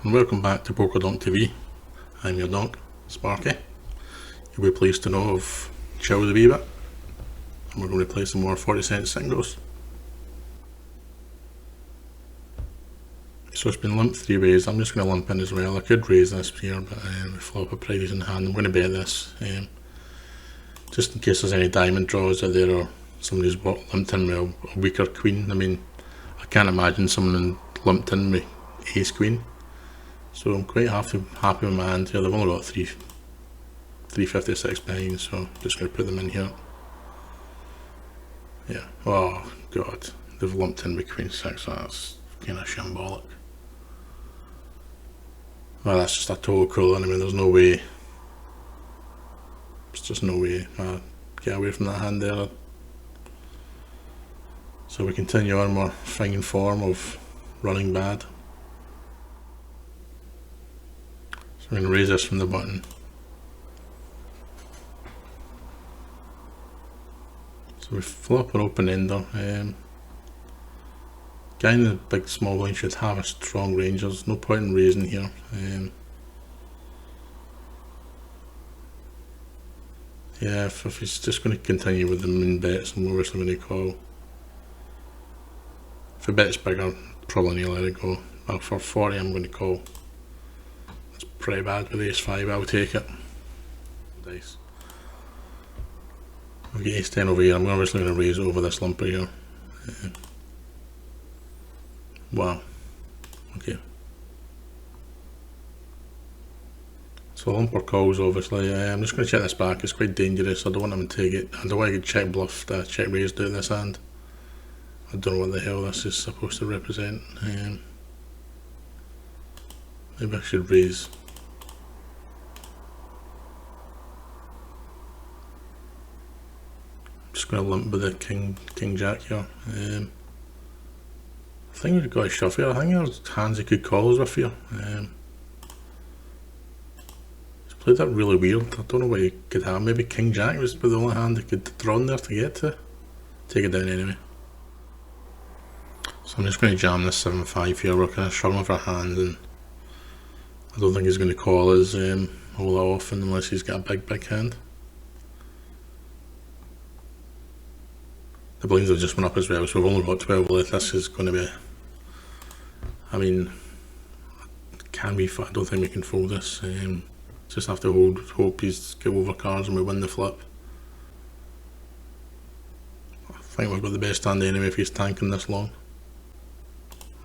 and welcome back to Poker TV. I'm your donk, Sparky. You'll be pleased to know I've chilled a wee bit, and we're going to play some more 40-cent singles. So it's been limped three ways. I'm just going to limp in as well. I could raise this here, but we flop a prize in hand. I'm going to bet this, just in case there's any diamond draws out there or somebody's limped in with a weaker queen. I mean, I can't imagine someone limped in with ace queen. So I'm quite happy with my hand here. They've only got 356 behind, so I'm just going to put them in here. Yeah. Oh god, they've lumped in with queen 6. That's kind of shambolic. Well, that's just a total cool. I mean, there's no way. There's just no way. Get away from that hand there. So we continue on our fine form of running bad. So we're going to raise this from the button. So we flop an open ender. Guy in the big small line should have a strong range. There's no point in raising here. Yeah, if he's just going to continue with the min bets, I'm obviously going to call. If the bet's bigger, probably need to let it go. But for 40, I'm going to call. It's pretty bad with ace 5, I'll take it. Dice. I've got ace 10 over here. I'm obviously going to raise over this lumper here. Wow. Okay. So lumper calls obviously. I'm just going to check this back. It's quite dangerous. I don't want him to take it. I don't want to get check bluffed, check raised out this hand. I don't know what the hell this is supposed to represent. Maybe I should raise. I'm just going to limp with the king jack here. I think we've got a shove here. I think there's hands he could call us with here. He's played that really weird. I don't know what he could have. Maybe king jack was the only hand he could draw in there to get to. Take it down anyway. So I'm just going to jam this 7-5 here. We're kind of struggling for a hand, and I don't think he's going to call us all that often unless he's got a big hand. The blinds have just went up as well, so we've only got 12 left. This is going to be, I mean, can we? I don't think we can fold this. Just have to hope he's got over cards and we win the flip. I think we've got the best hand anyway if he's tanking this long.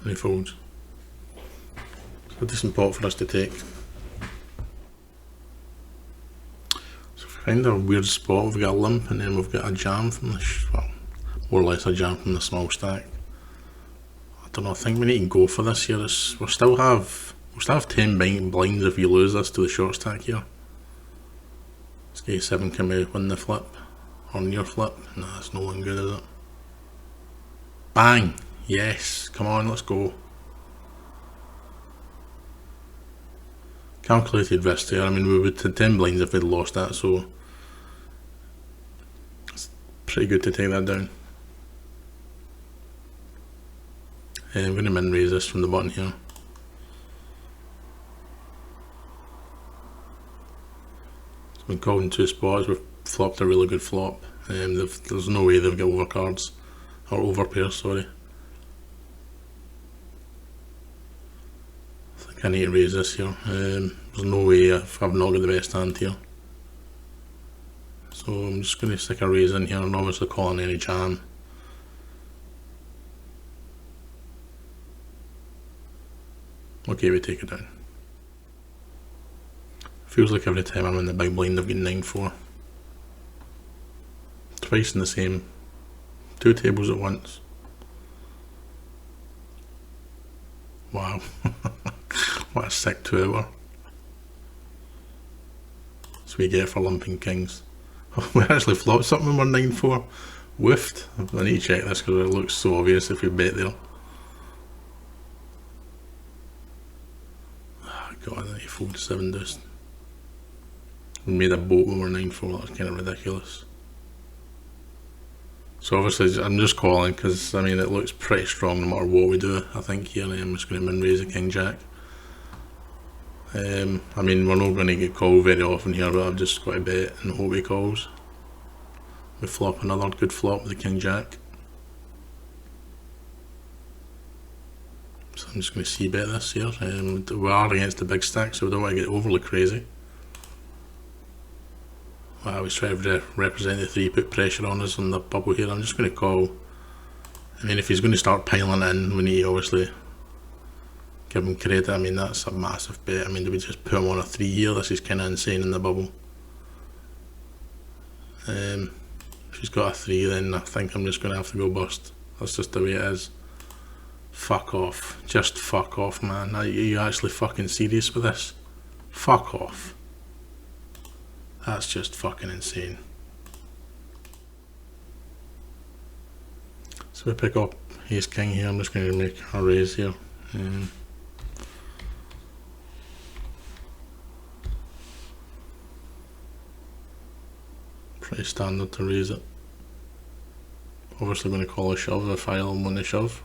And he folds. So a decent pot for us to take. So if we find a weird spot, we've got a limp and then we've got a jam from the, well, more or less a jam from the small stack. I don't know, I think we need to go for this here. We'll still have 10 blinds if you lose this to the short stack here. This guy 7 can we win the flip? Or near flip? No, that's no one good, is it? Bang! Yes, come on, let's go. Calculated risk there. I mean, we would have 10 blinds if we'd lost that, so it's pretty good to take that down. I'm going to min raise this from the button here. It's been called in 2 spots. We've flopped a really good flop. There's no way they've got over cards or over pairs, sorry. I need to raise this here. There's no way if I've not got the best hand here. So I'm just going to stick a raise in here and obviously calling any jam. Okay, we take it down. Feels like every time I'm in the big blind I've got 9-4. Twice in the same 2 tables at once. Wow. What a sick 2 hour. That's what we get for lumping kings. We actually flopped something when we're 9-4. Woofed. I need to check this because it looks so obvious if we bet there. Oh god, I need to fold 7 deuce. We made a boat when we're 9-4, that's kind of ridiculous. So obviously I'm just calling because I mean it looks pretty strong no matter what we do. I think here I am just going to min raise a king jack. I mean, we're not going to get called very often here, but I've just got to bet and hope he calls. We flop another good flop with the King Jack. So I'm just going to see bet this here. We are against the big stack, so we don't want to get overly crazy. I was trying to represent the 3, put pressure on us on the bubble here. I'm just going to call. I mean, if he's going to start piling in, we need to obviously give him credit. I mean, that's a massive bet. I mean, do we just put him on a 3 here? This is kind of insane in the bubble. If he's got a 3, then I think I'm just going to have to go bust. That's just the way it is. Fuck off. Just fuck off, man. Are you actually fucking serious with this? Fuck off. That's just fucking insane. So we pick up Ace King here. I'm just going to make a raise here. Pretty standard to raise it. Obviously going to call a shove if I want to shove.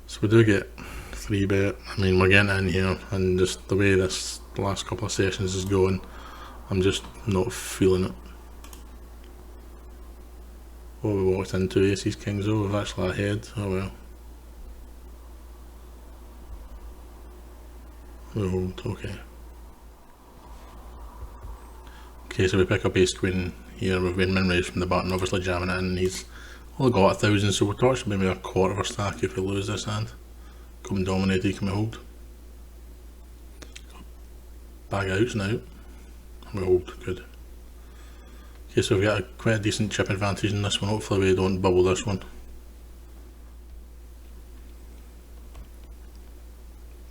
So we do get 3 bet. I mean, we're getting in here, and just the way this last couple of sessions is going, I'm just not feeling it. Oh, we walked into aces kings. Oh, we've actually ahead. Oh well. We hold. Okay. Okay, so we pick up ace queen here. We've been min raised from the button, obviously jamming it in. He's only got 1,000, so we're talking maybe a quarter of our stack if we lose this hand. Come dominated, can we hold? Bag outs now. We hold, good. Okay, so we've got quite a decent chip advantage in this one. Hopefully we don't bubble this one.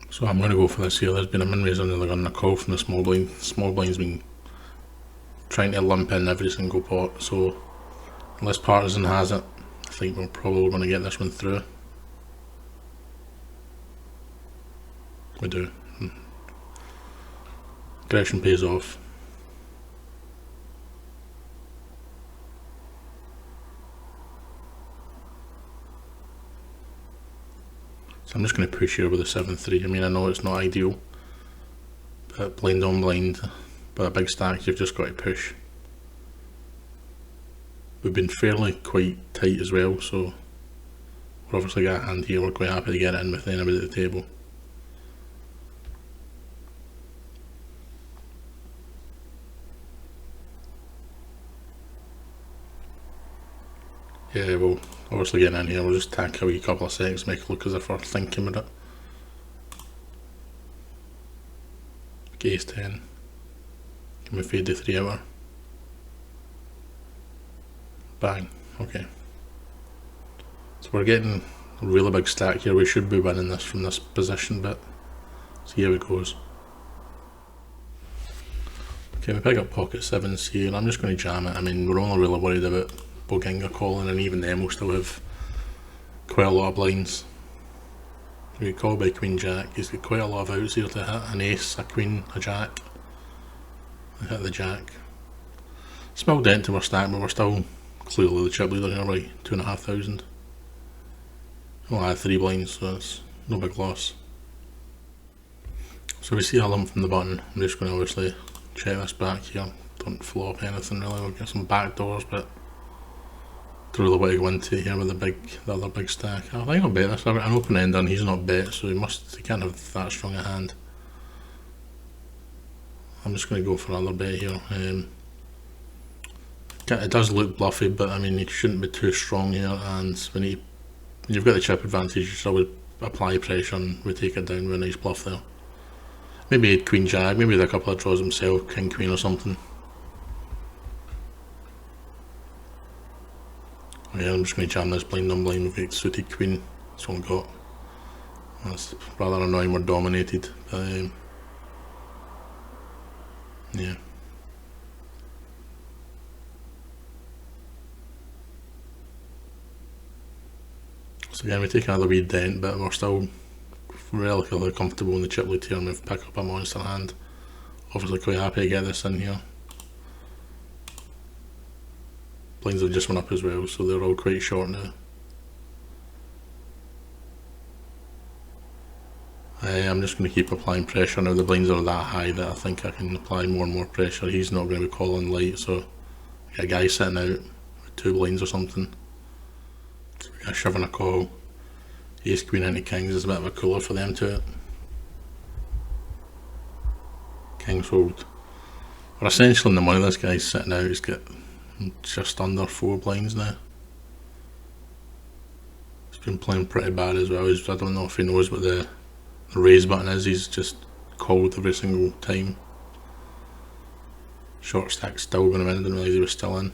So I'm going to go for this here. There's been a min raise under the gun and a call from the small blind. Small blind's been trying to lump in every single pot, so unless Partisan has it, I think we're probably going to get this one through. We do. Aggression pays off. So I'm just going to push here with a 7-3. I mean, I know it's not ideal, but blind on blind, but a big stack, you've just got to push. We've been fairly quite tight as well, so we've obviously got a hand here. We're quite happy to get it in with anybody at the table. Yeah, well, obviously getting in here, we'll just tack a wee couple of seconds, make it look as if we're thinking with it. Ace 10. Can we fade the 3 hour? Bang, okay. So we're getting a really big stack here. We should be winning this from this position, but see how it goes. Okay, we pick up pocket 7s here, and I'm just going to jam it. I mean, we're only really worried about Boginga calling, and even then we'll still have quite a lot of blinds. We get called by Queen Jack. He's got quite a lot of outs here to hit. An ace, a queen, a jack. We hit the jack. Small dent to our stack, but we're still clearly the chip leader here by 2,500. We'll add 3 blinds, so it's no big loss. So we see a lump from the button. I'm just going to obviously check this back here. Don't flop anything really. We'll get some back doors, but don't really want to go into here with the other big stack. I think I'll bet this. I've got an open end and he's not bet, so he can't have that strong a hand. I'm just going to go for another bet here. It does look bluffy, but I mean, it shouldn't be too strong here, and when you've got the chip advantage, you should always apply pressure and we take it down with a nice bluff there. Maybe Queen Jack, maybe with a couple of draws himself, King Queen or something. Yeah, I'm just going to jam this blind on blind with a suited queen. That's what I've got. That's rather annoying, we're dominated, but yeah. So again, we take another wee dent, but we're still relatively comfortable in the chip lead here, and we've picked up a monster hand. Obviously quite happy to get this in here. Blinds have just went up as well, so they're all quite short now. I'm just going to keep applying pressure now. The blinds are that high that I think I can apply more and more pressure. He's not going to be calling light, so got a guy sitting out with 2 blinds or something. So we got a shove and a call. Ace queen into kings is a bit of a cooler for them to it. Kings hold. We're essentially in the money. This guy's sitting out. He's got just under 4 blinds now. He's been playing pretty bad as well. I don't know if he knows what the raise button is. He's just called every single time. Short stack still going to win. I didn't realise he was still in.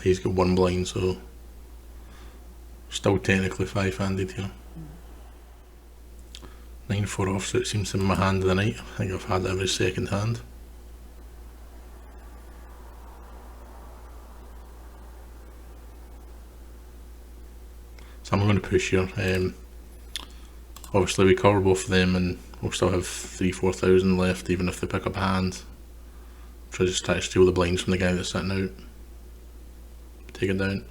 He's got 1 blind, so still technically 5-handed here. 9-4 offsuit seems to be my hand of the night. I think I've had every second hand. So I'm going to push here. Obviously we cover both of them and we'll still have 3-4 thousand left even if they pick up a hand. Try to steal the blinds from the guy that's sitting out. Take it down.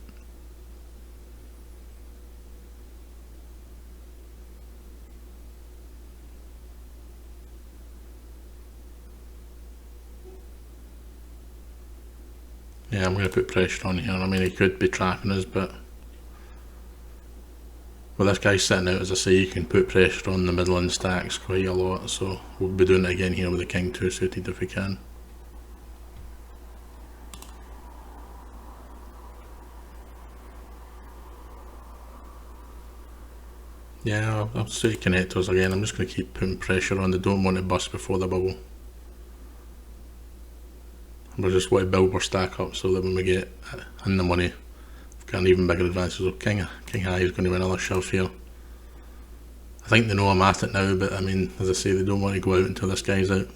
Yeah, I'm going to put pressure on here. I mean, he could be trapping us, but with this guy sitting out, as I say, you can put pressure on the middle end stacks quite a lot, so we'll be doing it again here with the king 2 suited if we can. Yeah, I'll say connectors again. I'm just going to keep putting pressure on. They don't want to bust before the bubble. We just want to build our stack up so that when we get in the money, we've got an even bigger advantage. So king high is going to win another shove here. I think they know I'm at it now, but I mean, as I say, they don't want to go out until this guy's out.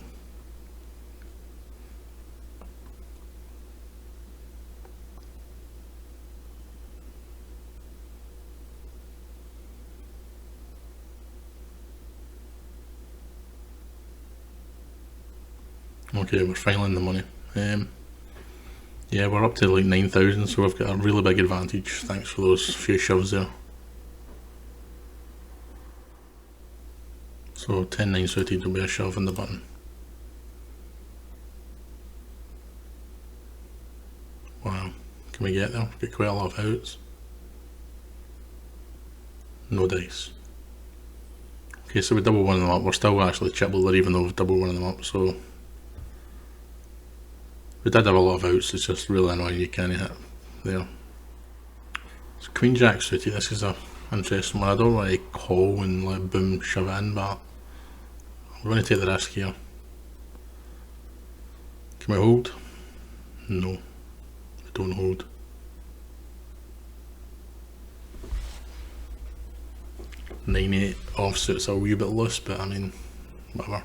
Okay, we're finally in the money. Yeah, we're up to like 9,000, so we've got a really big advantage. Thanks for those few shoves there. So 10-9 suited will be a shove on the button. Wow, can we get there? Get quite a lot of outs. No dice. Okay, so we double one of them up. We're still actually chip leader even though we've double one of them up, so we did have a lot of outs. It's just really annoying you can't hit there. So Queen Jack suited, this is a interesting one. I don't want to call and let boom shove it in, but I'm going to take the risk here. Can we hold? No, we don't hold. Nine-8 offsuit's a wee bit loose, but I mean, whatever.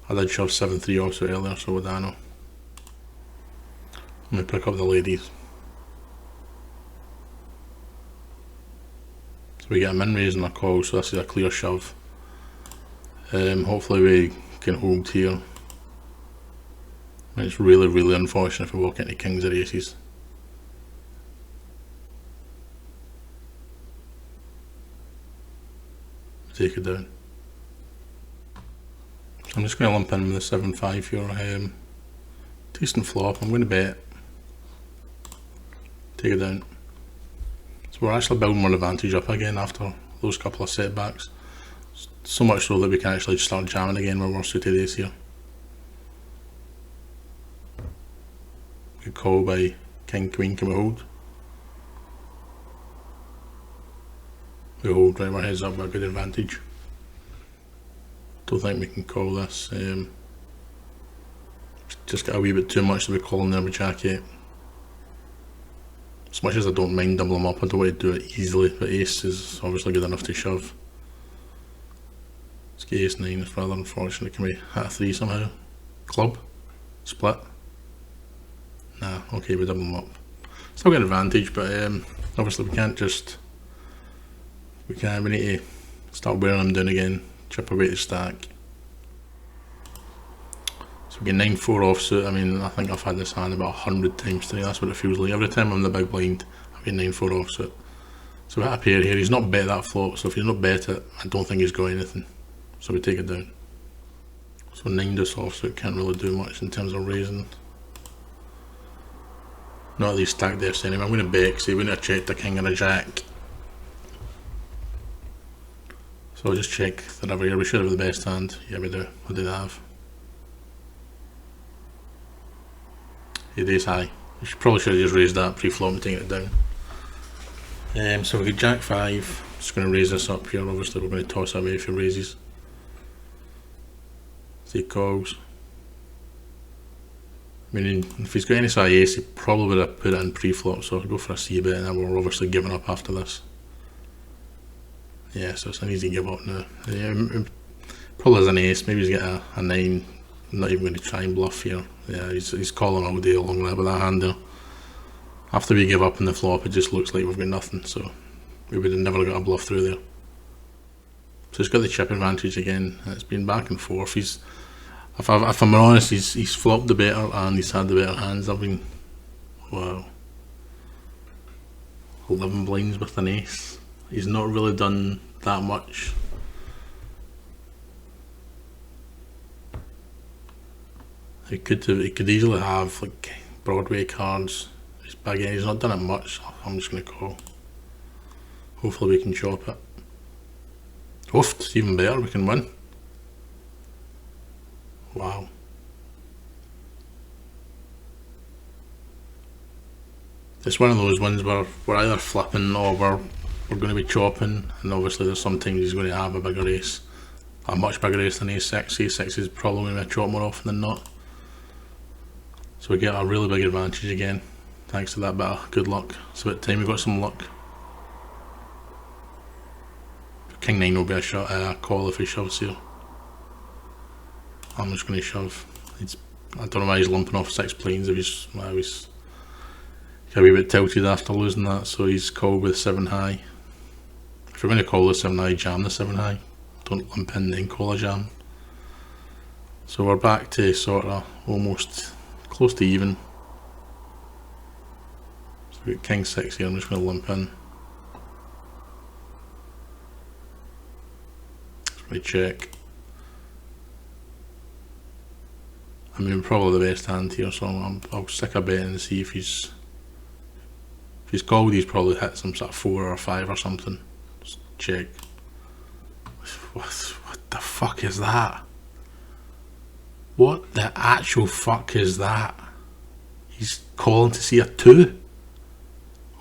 I did shove 7-3 offsuit earlier, so what do I know? Let me pick up the ladies. So we get a min raise and a call, so this is a clear shove. Hopefully we can hold here. It's really, really unfortunate if we walk into kings or aces. Take it down. I'm just going to lump in with the 7-5 here. Decent flop. I'm going to bet. Take it down. So we're actually building more advantage up again after those couple of setbacks. So much so that we can actually start jamming again where we're suited ace here. Good call by king queen. Can we hold? We hold. Right, we're heads up with a good advantage. Don't think we can call this. Just got a wee bit too much to be calling there with jack 8. As much as I don't mind doubling them up, I don't want to do it easily, but ace is obviously good enough to shove. Let's get ace 9, it's rather unfortunate. Can we hit a 3 somehow? Club? Split? Nah, okay, we double them up. Still get an advantage, but obviously we can't just we need to start wearing them down again, chip away the stack. So we get 9-4 offsuit. I mean, I think I've had this hand about 100 times today, that's what it feels like. Every time I'm in the big blind, I get 9-4 offsuit. So we hit a pair here, he's not bet that flop, so if he's not bet it, I don't think he's got anything. So we take it down. So 9 deuce offsuit, can't really do much in terms of raising. Not at these stack depths anyway. I'm going to bet because he wouldn't have checked a king and a jack. So I'll just check the river here. We should have the best hand. Yeah, we do. What do they have? It is high. We probably should have just raised that pre-flop and taken it down. So we get jack 5. Just going to raise this up here. Obviously, we're going to toss away if he raises. So he calls. I mean, if he's got any side ace, he probably would have put it in pre-flop, so I'll go for a C bet, and then we're obviously giving up after this. Yeah, so it's an easy give up now. Yeah, probably has an ace, maybe he's got a 9, I'm not even going to try and bluff here. Yeah, he's calling all day along there with that hand there. After we give up in the flop, it just looks like we've got nothing, so we would have never got a bluff through there. So he's got the chip advantage again, it's been back and forth. If I'm honest, he's flopped the better and he's had the better hands. I've been, wow, 11 blinds with an ace. He's not really done that much. He could easily have like Broadway cards. But again, he's not done it much. I'm just going to call. Hopefully we can chop it. Oof, it's even better, we can win. Wow. It's one of those ones where we're either flipping or we're going to be chopping, and obviously there's sometimes he's going to have a bigger ace. A much bigger ace than ace-6. Ace-6 is probably going to be a chop more often than not. So we get a really big advantage again, thanks to that bit of good luck. It's about time we got some luck. King 9 will be a call if he shoves here. I'm just going to shove. I don't know why he's lumping off 6 planes if he's a wee bit tilted after losing that, so he's called with 7 high. If you're going to call the 7 high, jam the 7 high. Don't limp in then call a jam. So we're back to sort of almost close to even. So we've got King 6 here, I'm just going to limp in. Just going to check. I mean, probably the best hand here, so I'll stick a bet and see if he's called. He's probably hit some sort of 4 or 5 or something. Just check. What the fuck is that? What the actual fuck is that? He's calling to see a 2.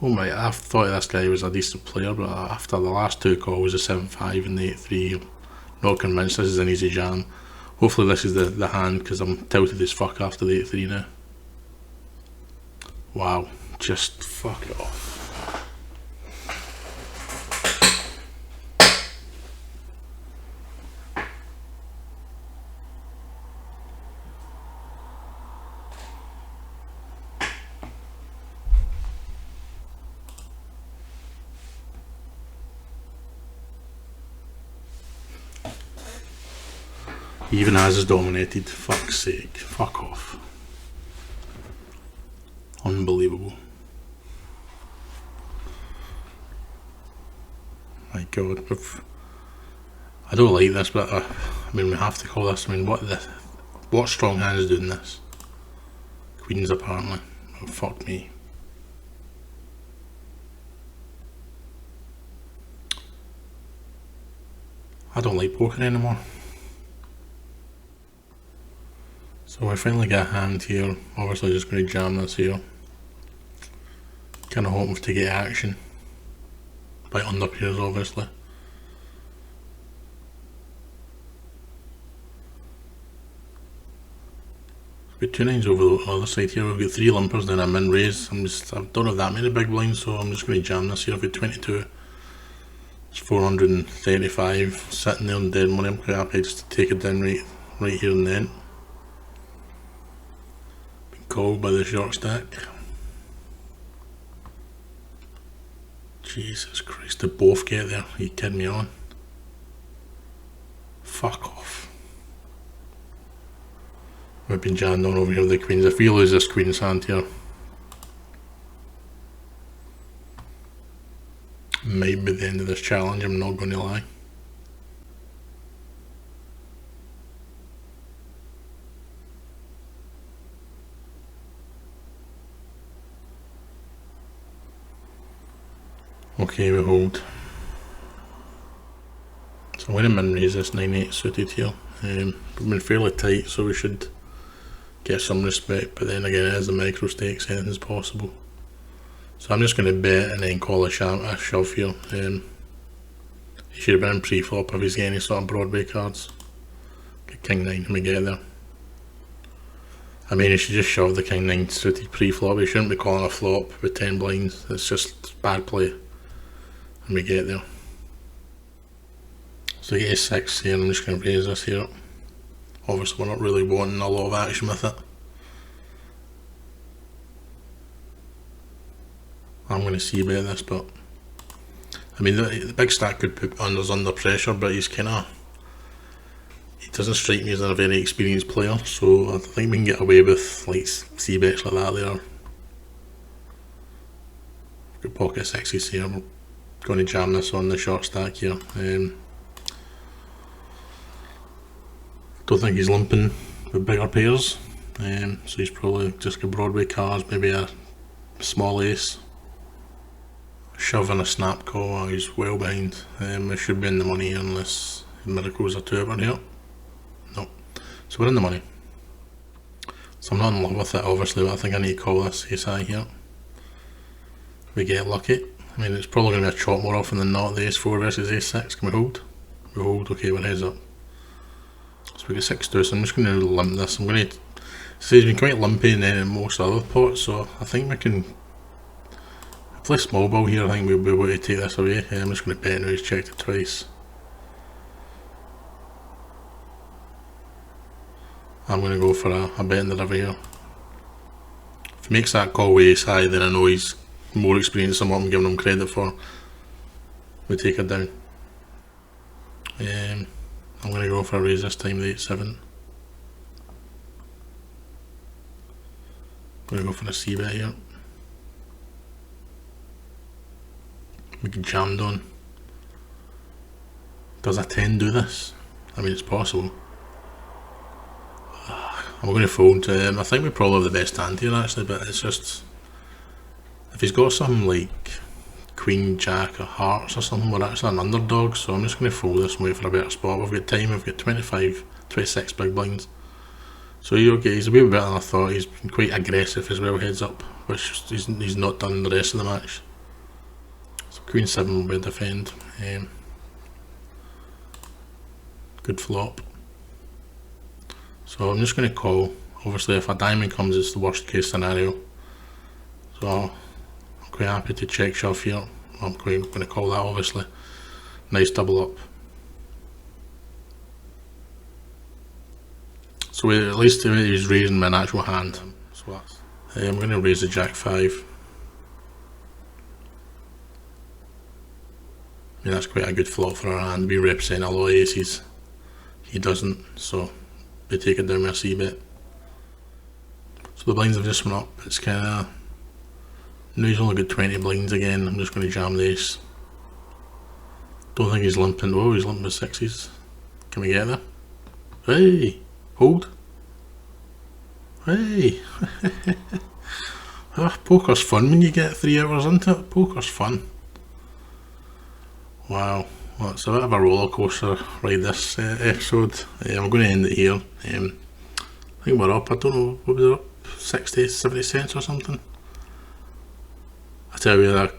Oh my! I thought this guy was a decent player, but after the last 2 calls, a 7-5 and the 8-3, I'm not convinced this is an easy jam. Hopefully this is the hand, because I'm tilted as fuck after the 8-3 now. Wow, just fuck it off. He even has his dominated, fuck's sake, fuck off. Unbelievable. My god, I don't like this, but I mean we have to call this. I mean, what strong hand is doing this? Queens apparently. Oh, fuck me. I don't like poker anymore. So I finally got a hand here, obviously just going to jam this here. Kind of hoping to get action. By under pairs obviously. We've got 2 9s over the other side here, we've got 3 limpers, then a min raise. I don't have that many big blinds, so I'm just going to jam this here. I've got 22. It's 435, sitting there on dead money. I'm quite happy just to take it down right here and then. Been called by the short stack. Jesus Christ, they both get there. Are you kidding me on? Fuck off. We've been jammed on over here with the queens. If we lose this queen's hand here, might be the end of this challenge, I'm not going to lie. Okay, we hold. So I'm going to min raise this 9-8 suited here. We've been fairly tight, so we should get some respect, but then again it is the microstakes, anything's possible. So I'm just going to bet and then call a shove here. He should have been in pre-flop if he's getting any sort of Broadway cards. Get king 9 when we get there. I mean, he should just shove the king 9 suited pre-flop. He shouldn't be calling a flop with 10 blinds. It's just bad play when we get there. So get a 6 here, I'm just going to raise this here. Obviously we're not really wanting a lot of action with it. I'm going to see bet this, but I mean the big stack could put us under pressure, but he's kind of, he doesn't strike me as a very experienced player, so I think we can get away with like C bets like that there. We've got pocket 6s here, we're going to jam this on the short stack here. Don't think he's limping with bigger pairs, so he's probably just got Broadway cards, maybe a small ace. Shove and a snap call. Oh, he's well behind. We should be in the money here unless miracles are too over here. No. So we're in the money. So I'm not in love with it obviously, but I think I need to call this ace high here. We get lucky. I mean, it's probably going to be a chop more often than not, the ace 4 versus ace 6. Can we hold? We hold. Okay, we're heads up. So we get 6-2, so I'm just going to limp this. I'm going to say he's been quite lumpy in most other pots, so I think we can play small ball here. I think we'll be able to take this away. I'm just going to bet now he's checked it twice. I'm going to go for a bet in the river here. If he makes that call with ace high, then I know he's more experienced than what I'm giving him credit for. We take it down. I'm going to go for a raise this time with 8-7. I'm going to go for a C bet here. We get jammed on. Does a 10 do this? I mean, it's possible. I'm going to fold. I think we probably have the best hand here actually, but it's just, if he's got something like Queen, Jack or Hearts or something, we're actually an underdog, so I'm just going to fold this and wait for a better spot. We've got time, we've got 26 big blinds. So he's a wee bit better than I thought. He's been quite aggressive as well, heads up, which he's not done the rest of the match. So Queen 7 will defend. Good flop. So I'm just going to call. Obviously if a diamond comes, it's the worst case scenario. So I'm quite happy to check shove here. I'm going to call that obviously. Nice double up. So at least he's raising my actual hand. So that's, I'm going to raise the Jack 5. I mean, that's quite a good flop for our hand. We represent a lot of aces. He doesn't, so we take it down with a C bet. So the blinds have just went up. It's kind of, no, he's only got 20 blinds again. I'm just going to jam the ace. Don't think he's limping. Oh, he's limping with 6s. Can we get there? Hey, hold. Hey. Oh, poker's fun when you get 3 hours into it. Poker's fun. Wow, well, it's a bit of a roller coaster ride this episode. I'm going to end it here. I think we're up, I don't know, what was it up? 60, 70 cents or something? I tell you, a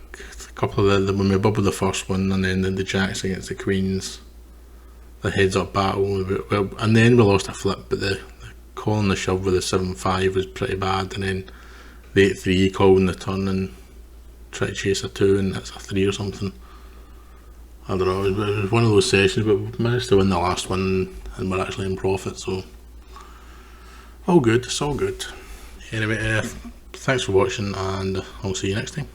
couple of when we bubbled the first one and then the jacks against the queens, the heads up battle, and then we lost a flip, but the call and the shove with the 7-5 was pretty bad, and then the 8-3 call in the turn and try to chase a 2 and it's a 3 or something. I don't know, it was one of those sessions, but we managed to win the last one and we're actually in profit, so all good, it's all good. Anyway, thanks for watching and I'll see you next time.